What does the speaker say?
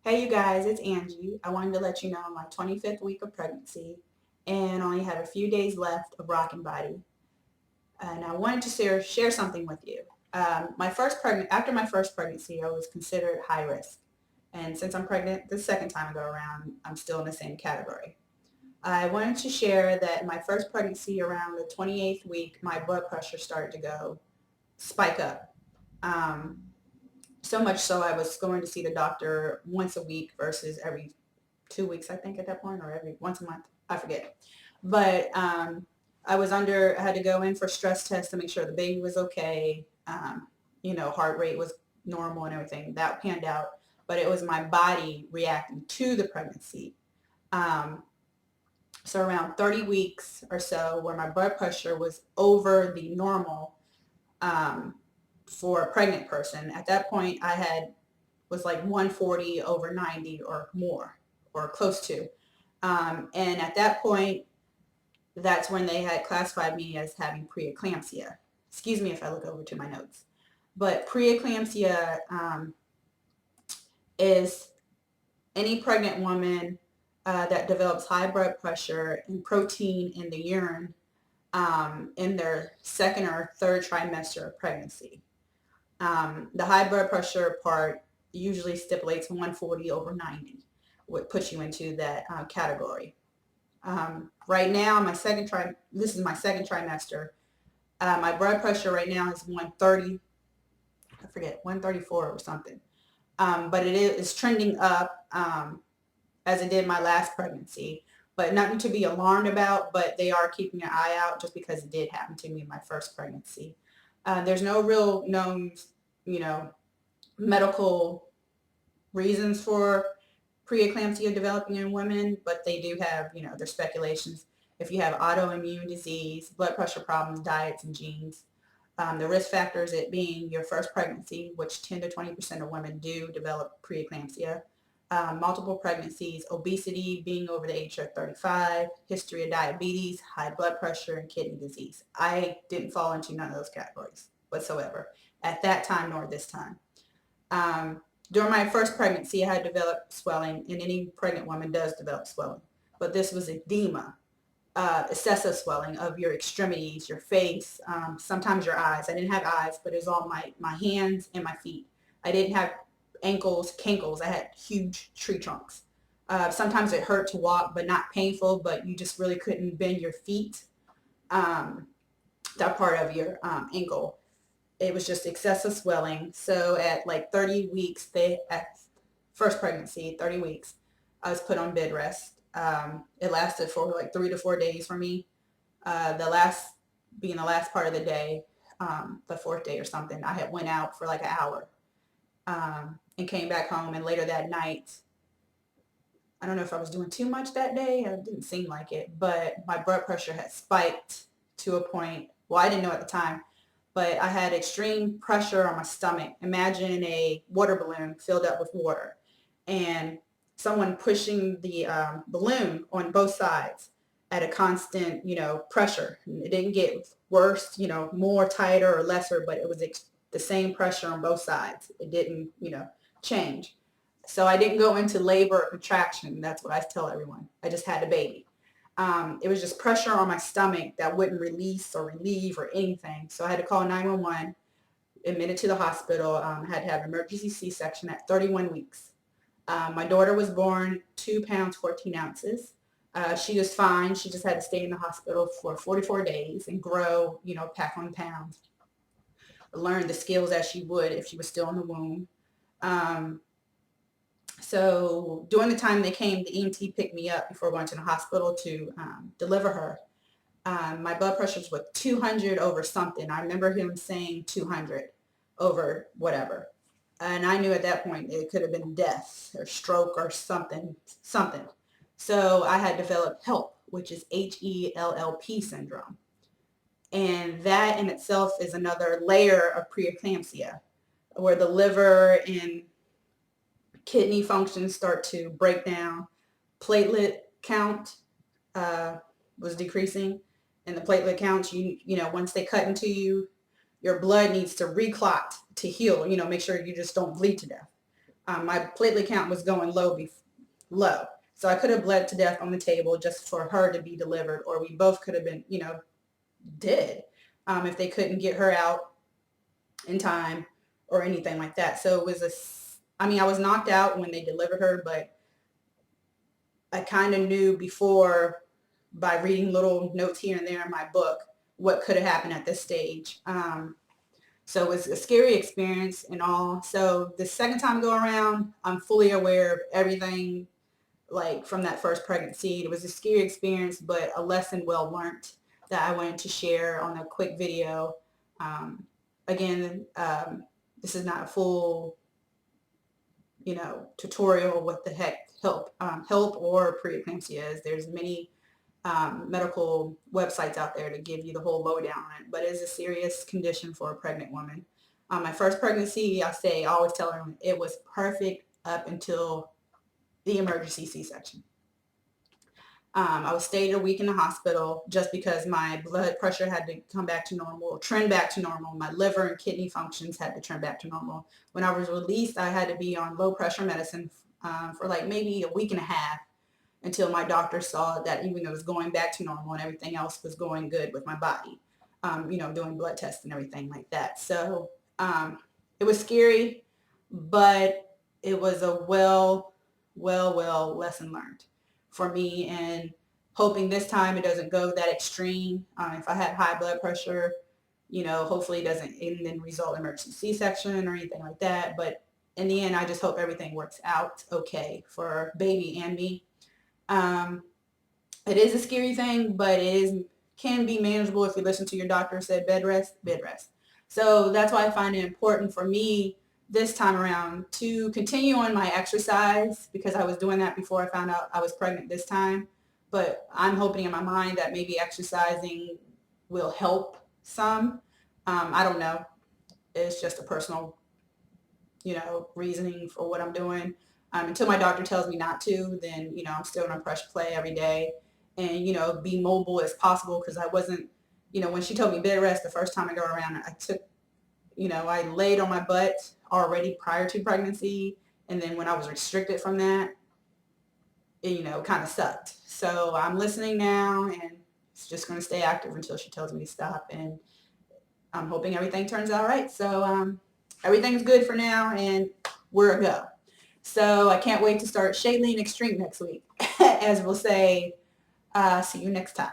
Hey you guys, it's Angie. I wanted to let you know I'm my 25th week of pregnancy and only have a few days left of rocking body. And I wanted to share something with you. After my first pregnancy, I was considered high risk. And since I'm pregnant the second time I go around, I'm still in the same category. I wanted to share that in my first pregnancy around the 28th week, my blood pressure started to go spike up. Um, so much so I was going to see the doctor once a week versus every 2 weeks, I think, at that point, or every once a month. I forget. But I had to go in for stress tests to make sure the baby was okay. Heart rate was normal and everything. That panned out. But it was my body reacting to the pregnancy. Um, so around 30 weeks or so, where my blood pressure was over the normal um, for a pregnant person. At that point, was like 140 over 90 or more, or close to. And at that point, that's when they had classified me as having preeclampsia. Excuse me if I look over to my notes. But preeclampsia is any pregnant woman that develops high blood pressure and protein in the urine in their second or third trimester of pregnancy. The high blood pressure part usually stipulates 140 over 90, what puts you into that category. Right now, this is my second trimester. My blood pressure right now is 130, I forget, 134 or something. But it's trending up as it did my last pregnancy. But nothing to be alarmed about, but they are keeping an eye out just because it did happen to me in my first pregnancy. There's no real known, you know, medical reasons for preeclampsia developing in women, but they do have, their speculations. If you have autoimmune disease, blood pressure problems, diets, and genes, the risk factors, it being your first pregnancy, which 10 to 20% of women do develop preeclampsia, multiple pregnancies, obesity, being over the age of 35, history of diabetes, high blood pressure, and kidney disease. I didn't fall into none of those categories whatsoever at that time nor this time. Um, During my first pregnancy, I had developed swelling, and any pregnant woman does develop swelling. But this was edema, excessive swelling of your extremities, your face, sometimes your eyes. I didn't have eyes, but it was all my hands and my feet. I didn't have ankles, cankles. I had huge tree trunks. Sometimes it hurt to walk, but not painful, but you just really couldn't bend your feet, um, that part of your ankle. It was just excessive swelling. So at like 30 weeks, at first pregnancy, 30 weeks, I was put on bed rest. It lasted for like 3 to 4 days for me. Being the last part of the day, the fourth day or something, I had went out for like an hour and came back home. And later that night, I don't know if I was doing too much that day. It didn't seem like it, but my blood pressure had spiked to a point. Well, I didn't know at the time, but I had extreme pressure on my stomach. Imagine a water balloon filled up with water and someone pushing the balloon on both sides at a constant, pressure. It didn't get worse, more tighter or lesser, but it was the same pressure on both sides. It didn't, change. So I didn't go into labor or contraction. That's what I tell everyone. I just had a baby. It was just pressure on my stomach that wouldn't release or relieve or anything. So I had to call 911, admitted to the hospital, had to have an emergency C-section at 31 weeks. My daughter was born 2 pounds, 14 ounces. She was fine. She just had to stay in the hospital for 44 days and grow, pack on pounds, learn the skills as she would if she was still in the womb. Um, So during the time they came, the EMT picked me up before going to the hospital to deliver her. My blood pressure was 200 over something. I remember him saying 200 over whatever. And I knew at that point it could have been death or stroke or something. So I had developed HELLP, which is HELLP syndrome. And that in itself is another layer of preeclampsia, where the liver and kidney functions start to break down. Platelet count uh, was decreasing, and the platelet counts, once they cut into you, your blood needs to reclot to heal. Make sure you just don't bleed to death. My platelet count was going low. So I could have bled to death on the table just for her to be delivered, or we both could have been, dead if they couldn't get her out in time or anything like that. So it was I was knocked out when they delivered her, but I kind of knew before by reading little notes here and there in my book what could have happened at this stage. So it was a scary experience and all. So the second time I go around, I'm fully aware of everything like from that first pregnancy. It was a scary experience, but a lesson well learned that I wanted to share on a quick video. Um, again, this is not a full, tutorial of what the heck HELP or preeclampsia is. There's many medical websites out there to give you the whole lowdown on it, but it is a serious condition for a pregnant woman. My first pregnancy, I always tell her it was perfect up until the emergency C-section. I was stayed a week in the hospital just because my blood pressure had to come back to normal, trend back to normal. My liver and kidney functions had to trend back to normal. When I was released, I had to be on low pressure medicine for like maybe a week and a half until my doctor saw that even though it was going back to normal and everything else was going good with my body, doing blood tests and everything like that. So it was scary, but it was a well lesson learned for me, and hoping this time it doesn't go that extreme. If I had high blood pressure, hopefully it doesn't and then result in emergency C-section or anything like that. But in the end, I just hope everything works out okay for baby and me. It is a scary thing, but can be manageable if you listen to your doctor and said bed rest, bed rest. So that's why I find it important for me this time around to continue on my exercise, because I was doing that before I found out I was pregnant this time. But I'm hoping in my mind that maybe exercising will help some. I don't know. It's just a personal, reasoning for what I'm doing. Until my doctor tells me not to, then, I'm still going to press play every day and, be mobile as possible, because I wasn't, when she told me bed rest the first time I go around, I took, I laid on my butt already prior to pregnancy. And then when I was restricted from that, it, kind of sucked. So I'm listening now, and it's just going to stay active until she tells me to stop. And I'm hoping everything turns out right. So everything's good for now, and we're a go. So I can't wait to start Shailene Extreme next week. As we'll say, see you next time.